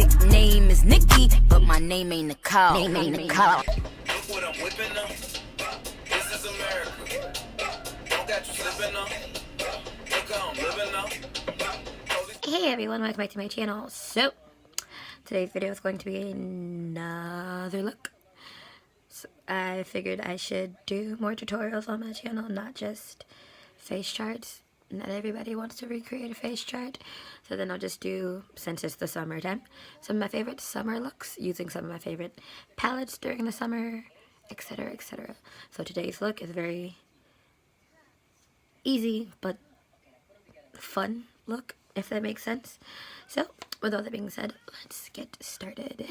Nickname is Nikki, but my name ain't Nicole. Name ain't Nicole. Look what I'm whipping up. This is America. Don't got you slipping up. Look how I'm living up. Hey everyone, welcome back to my channel. So, today's video is going to be another look. So, I figured I should do more tutorials on my channel, not just face charts. Not everybody wants to recreate a face chart. So then I'll just do, since it's the summertime, some of my favorite summer looks, using some of my favorite palettes during the summer, etc, etc. So today's look is very easy, but fun look, if that makes sense. So, with all that being said, let's get started.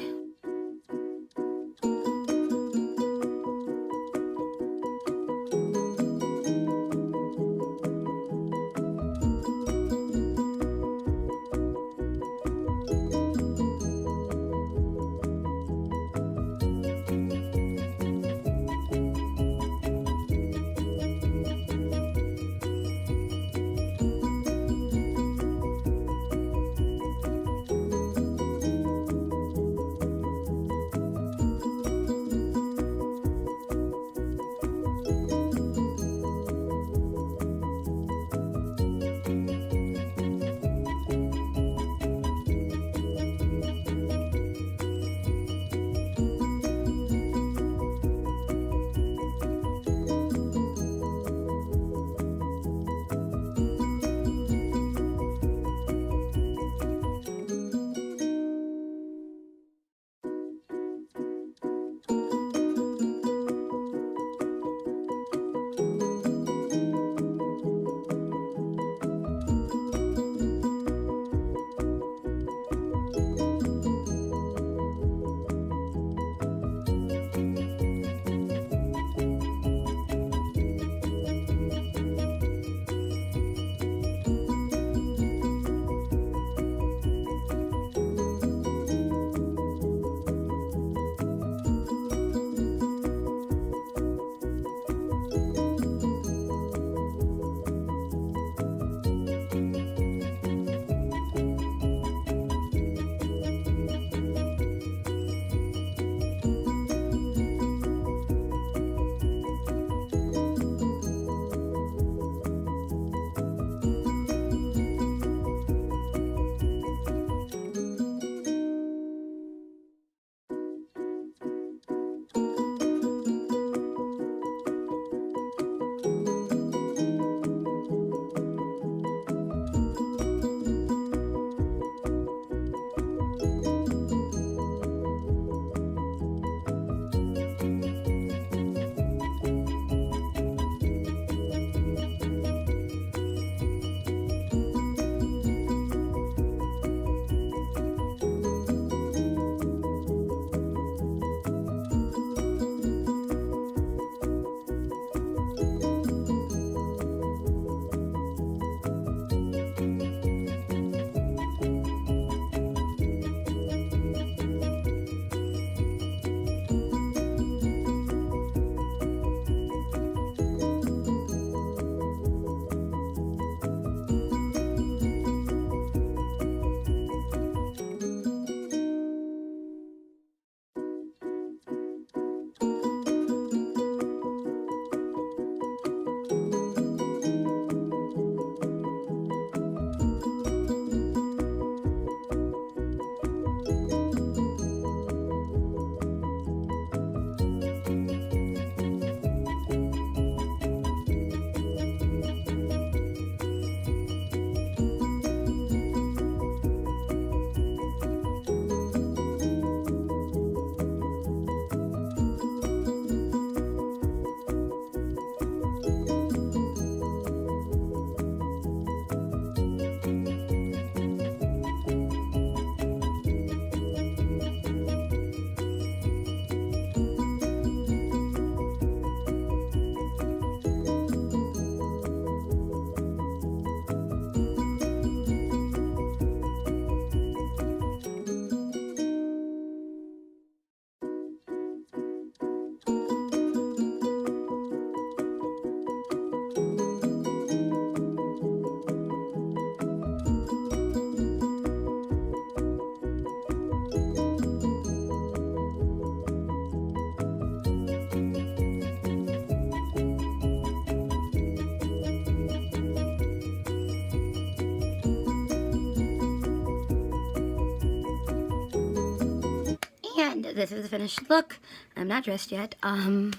And this is the finished look. I'm not dressed yet. Gonna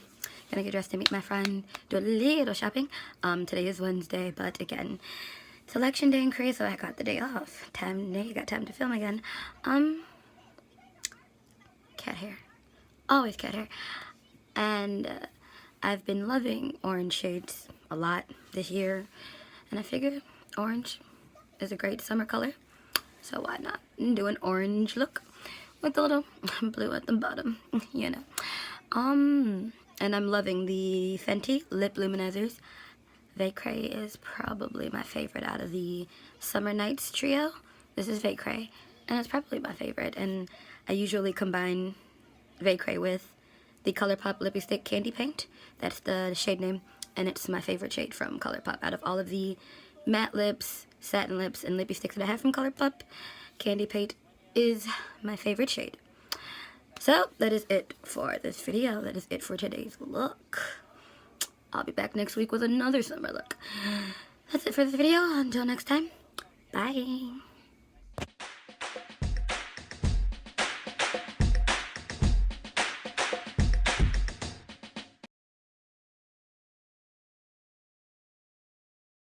get dressed to meet my friend, do a little shopping. Today is Wednesday, but again, it's election day in Korea, so I got the day off. You got time to film again. Cat hair. Always cat hair. And I've been loving orange shades a lot this year, and I figured orange is a great summer color, so why not do an orange look with a little blue at the bottom, you know. And I'm loving the Fenty lip luminizers. Vacray is probably my favorite out of the Summer Nights trio. This is Vacray, and it's probably my favorite, and I usually combine Vacray with the ColourPop Lippy Stick Candy Paint. That's the shade name, and it's my favorite shade from ColourPop. Out of all of the matte lips, satin lips, and lippy sticks that I have from ColourPop, Candy Paint is my favorite shade. So, that is it for this video. That is it for today's look. I'll be back next week with another summer look. That's it for this video. Until next time, bye.